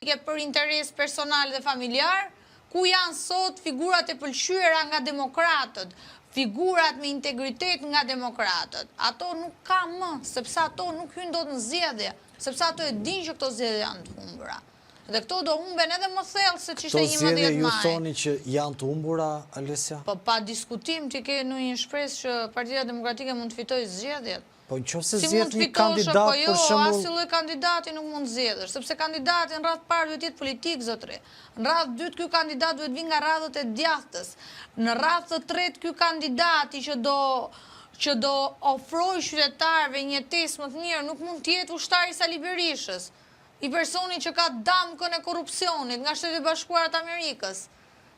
politike për interes personal dhe familjar, ku janë sot figurat e pëlqyera nga demokratët, figurat me integritet nga demokratët. Ato nuk ka më, sepse ato nuk hyn dot në zgjedhje, sepse ato e dinë që këto zgjedhje janë të humbura. Dhe këto do humben edhe më thellë se ç'ishte 11 maj. Këto zgjedhje ju thoni që janë të humbura, Alesja? Po pa diskutim ti ke ndonjë shpresë që Partia Demokratike mund të fitojë zgjedhjet. Po nëse zgjedh një kandidat për shembull, as lloj kandidati nuk mund zgjedhësh, sepse kandidati në radhë parë duhet të jetë politik, zotëri. Në radhë dytë ky kandidat duhet vinë nga radhët e djathtës. Në radhë të tretë ky kandidati që do ofrojë qytetarëve një jetesë më të mirë nuk mund të jetë ushtari i Sali Berishës, i personi që ka damkën e korrupsionit nga Shtetet e Bashkuara të Amerikës.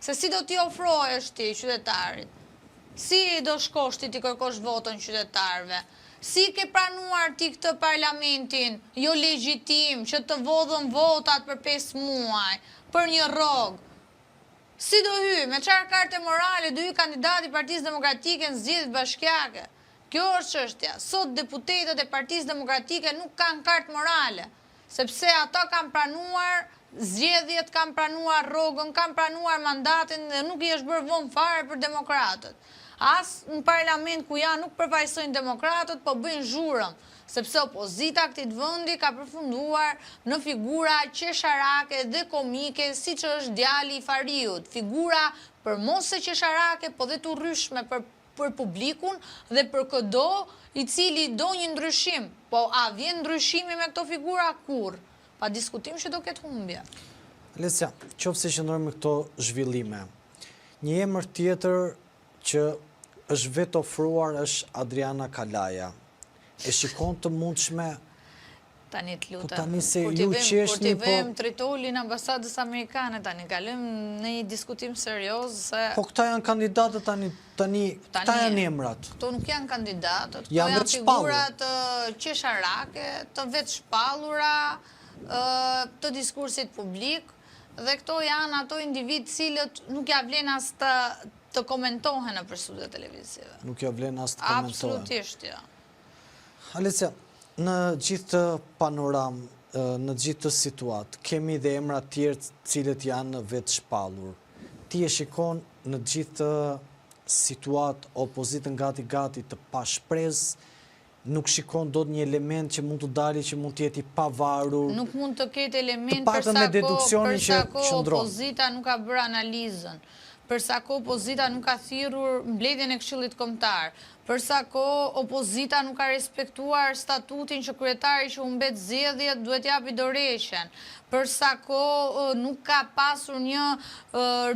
Se si do t'i ofrohesh ti qytetarit? Si do shkosh ti t'i kërkosh votën qytetarëve? Si ke pranuar ti këtë parlamentin jo legjitim që të vodhën votat për 5 muaj, për një rrogë? Si do hy? Me çfarë karte morale do hy kandidati i Partisë Demokratike në zgjedhjet bashkiake? Kjo është çështja. Sot deputetët e Partisë Demokratike nuk kanë kartë morale, sepse ata kanë pranuar zgjedhjet, kanë pranuar rrogën, kanë pranuar mandatin dhe nuk i është bërë vonë fare për demokratët. As në parlament ku janë nuk përfaqësojnë demokratët, po bëjnë zhurëm, sepse opozita këtij vendi ka përfunduar në figura qesharake dhe komike, siç është djali i Fariut, figura për mos se qesharake, po dhe të urryshme për publikun dhe për çdo i cili do një ndryshim. Po a vjen ndryshimi me këto figura? Kur? Pa diskutim që do ketë humbje. Alesja, qofse qëndrojmë me këto zhvillime, një emër tjetër që është vetë ofruar është Adriana Kalaja. E shikon të mundshme? Tani të lutem. Po tani se ju qeshni, po vëm Tritoli në ambasadës amerikane, tani kalojmë në një diskutim serioz se po këta janë kandidatët tani këta janë emrat. Këto nuk janë kandidatët, këto janë janë figurat qesharake, të vetë shpallura, të diskursit publik, dhe këto janë ato individ cilët nuk ja vlen as të komentohen në studio televizive. Nuk ja vlen as të komentohen. Absolutisht, ja. Alesja, në gjithë të panoram, në gjithë të situatë, kemi dhe emra tjerë cilët janë vetë shpallur. Ti e shikon në gjithë të situatë opozitën gati të pashprez, nuk shikon do një element që mund të dali, që mund të jeti pavarur. Nuk mund të ketë element përsa ko opozita nuk ka bërë analizën, përsa ko opozita nuk ka thirrur mbledhjen e Këshillit Kombëtar, përsa ko opozita nuk ka respektuar statutin që kryetari që humbet zgjedhjet duhet japi dorëshen, përsa ko nuk ka pasur një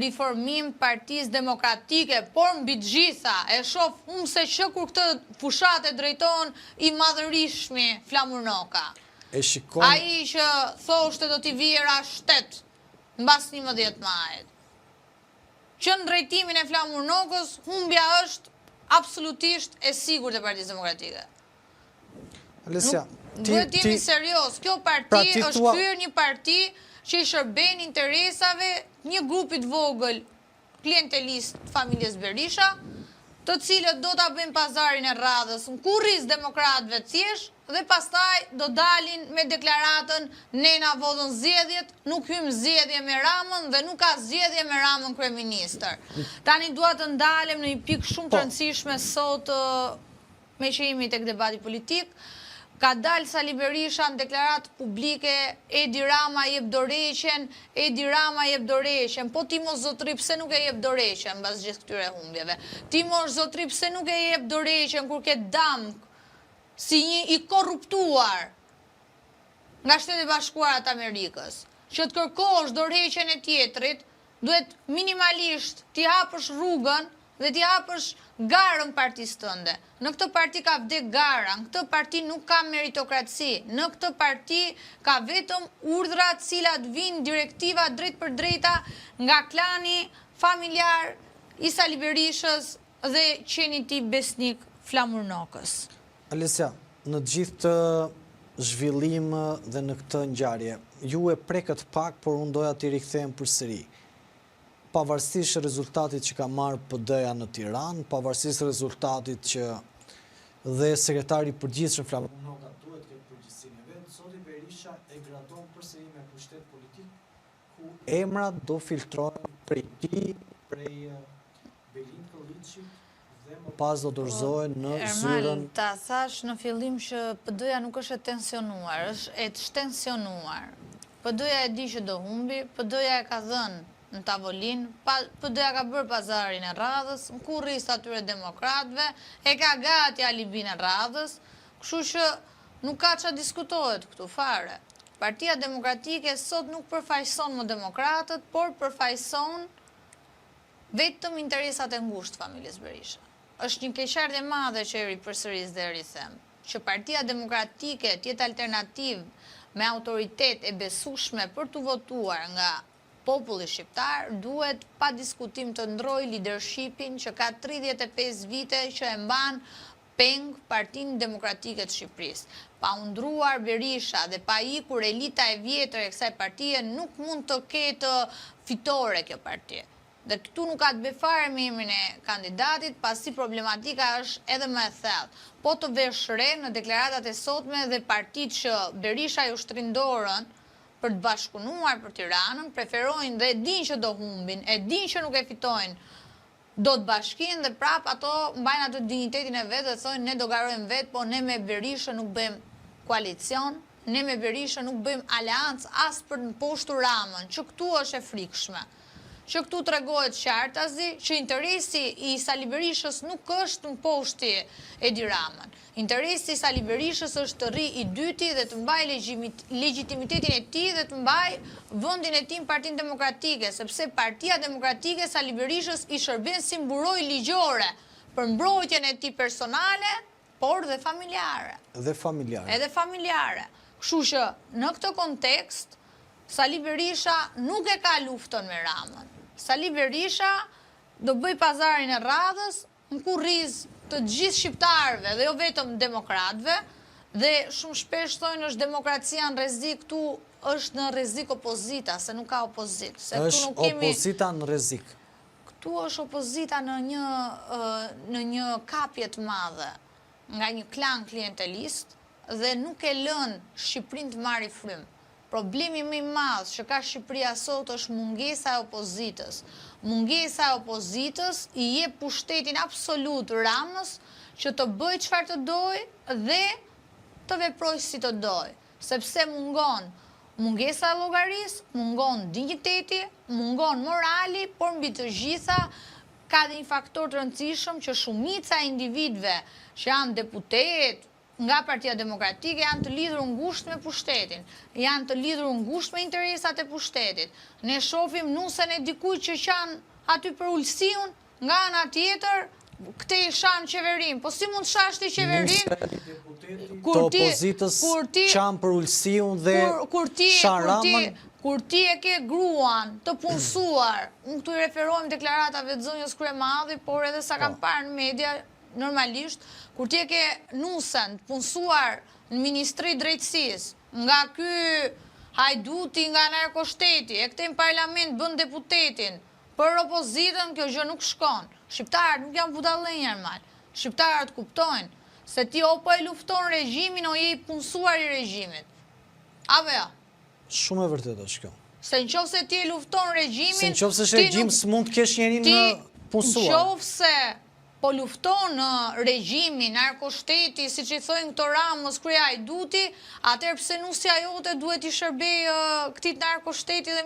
riformim Partisë Demokratike, por mbi të gjitha e shoh unë se që kur këtë fushat e drejton i madhërishmi Flamur Noka. Ai që thoshte do t'i vijera shtet mbas 11 majit. Që në drejtimin e Flamur Nokës, humbja është absolutisht e sigurt e Partisë Demokratike. Alesja, duhet jemi serios. Kjo parti është kryer një parti që i shërben interesave një grupit vogël klientelist familjes Berisha, të cilët do ta bëjnë pazarin e radhës në kurriz demokratëve thjesht dhe pastaj do dalin me deklaratën nena vodhën zgjedhjet, nuk hym zgjedhje me Ramën dhe nuk ka zgjedhje me Ramën kryeministër. Tani dua të ndalem në një pikë shumë të rëndësishme sot me që jemi tek debati politik. Ka dalë Sali Berisha në deklaratë publike, Edi Rama jep dorëshen, po ti mos zotri pse nuk e jep dorëshen mbas gjithë këtyre humbjeve. Ti mos zotri pse nuk e jep dorëshen kur ke damk si një i korruptuar nga Shtetet e Bashkuara të Amerikës, që të kërkosh dorëshen e tjetrit, duhet minimalisht t'i hapësh rrugën dhe t'i hapësh garën partisë tënde. Në këtë parti ka vdek gara, në këtë parti nuk ka meritokraci, në këtë parti ka vetëm urdhra të cilat vinë direktiva drejt për drejta nga klani familjar i Sali Berishës dhe qeni ti besnik Flamur Nokës. Alesja, në gjithë të zhvillim dhe në këtë ngjarje, ju e prekët pak, por unë doja t'i rikthehem përsëri. Pavarësisht rezultatit që ka marrë PD-ja në Tiranë, pavarësisht rezultatit që dhe sekretari i përgjithshëm Flamur Noka duhet të ketë përgjegjësinë e vet, zoti Berisha e gradon përsëri me pushtet politik ku emrat do filtrohen prej ti, prej Belin Kolliçit dhe më pas do dorëzohen në zyrën. Ermal, ta thash në fillim që PD-ja nuk është e tensionuar, është e shtensionuar. PD-ja e di që do humbi, PD-ja e ka dhënë në tavolinë, PD-ja ka bërë pazarin e radhës, në kurris atyre demokratëve, e ka gati alibin e radhës, kështu që nuk ka që diskutohet këtu fare. Partia Demokratike sot nuk përfaqëson më demokratët, por përfaqëson vetëm interesat e ngushtë familjes Berisha. Është një keqardhje e madhe që eri përsëris dhe rithem, që Partia Demokratike tjetë alternativë me autoritet e besueshme për të votuar nga populli shqiptar, duhet pa diskutim të ndrojë leadershipin që ka 35 vite që e mban peng Partinë Demokratike të Shqipërisë. Pa u ndruar Berisha dhe pa ikur elita e vjetër e kësaj partie, nuk mund të ketë fitore kjo partie. Dhe këtu nuk ka të bëjë fare me emrin e kandidatit, pasi problematika është edhe më e thellë. Po të vesh re në deklaratat e sotme dhe partitë që Berisha ju shtrin dorën për të bashkëpunuar për Tiranën, preferojnë dhe e din që do humbin, e din që nuk e fitojnë do të bashkin dhe prap ato mbajnë atë dignitetin e vetë dhe thojnë ne do garojmë vetë, po ne me Berisha nuk bëjmë koalicion, ne me Berisha nuk bëjmë aleancë as për në poshtu Ramën, që këtu është e frikshme. Që këtu të regohet qartazi, që interesi i Sali Berishës nuk është në poshti Edi Ramën. Interesi i Sali Berishës është të rri i dyti dhe të mbaj legitimitetin e ti dhe të mbaj vëndin e ti në Partinë Demokratike, sepse Partia Demokratike Sali Berishës i shërben si mburoj ligjore për mbrojtjen e ti personale, por dhe familjare. Dhe familjare. Edhe familjare. Kështu që në këtë kontekst, Sali Berisha nuk e ka luftën me Ramën. Sali Berisha do bëj pazarin e radhës në kurriz të gjithë shqiptarëve dhe jo vetëm demokratëve, dhe shumë shpesh thonë është demokracia në rrezik, këtu është në rrezik opozita, se nuk ka opozit. Është opozita në rrezik. Këtu është opozita në një kapje të madhe nga një klan klientelist dhe nuk e lën Shqipërinë të marrë frymë. Problemi më i madh që ka Shqipëria sot është mungesa e opozitës. Mungesa e opozitës i jep pushtetin absolut Ramës që të bëjë çfarë të dojë dhe të veprojë si të dojë, sepse mungon mungesa e llogarisë, mungon dinjiteti, mungon morali, por mbi të gjitha ka dhe një faktor të rëndësishëm që shumica e individëve që janë deputet nga Partia Demokratike janë të lidhur ngushtë me pushtetin, janë të lidhur ngushtë me interesat e pushtetit. Ne shohim nusen e dikujt që qanë aty për ulësiun, nga ana tjetër, këte i shanë qeverin. Po si mund shash të qeverin? Të opozitës qanë për ulësiun dhe shanë Ramën? Kur ti e ke gruan të punësuar, unë këtu i referojmë deklaratave të zonjës Kryemadhi, por edhe sa kam parë në media, normalisht, kur ti e ke nusen të punësuar në Ministri Drejtësisë, nga ky hajduti nga narkoshteti, e këte në parlament bën deputetin, për opozitën kjo gjë nuk shkon. Shqiptarët nuk janë budallenja mal. Shqiptarët kuptojnë se ti o po e lufton regjimin o je i punësuar i regjimit. Apo ja? Shumë e vërtet është kjo. Se në qofë se ti e lufton regjimin... Se në qofë se regjim s'mund të kesh njerin në punësuar. Në qofë se po lufton në regjimin, narkoshteti, si që i thojnë këto Ramës, Krye Hajduti, atër pse nusja jote duhet i shërbej këtit narkoshteti dhe...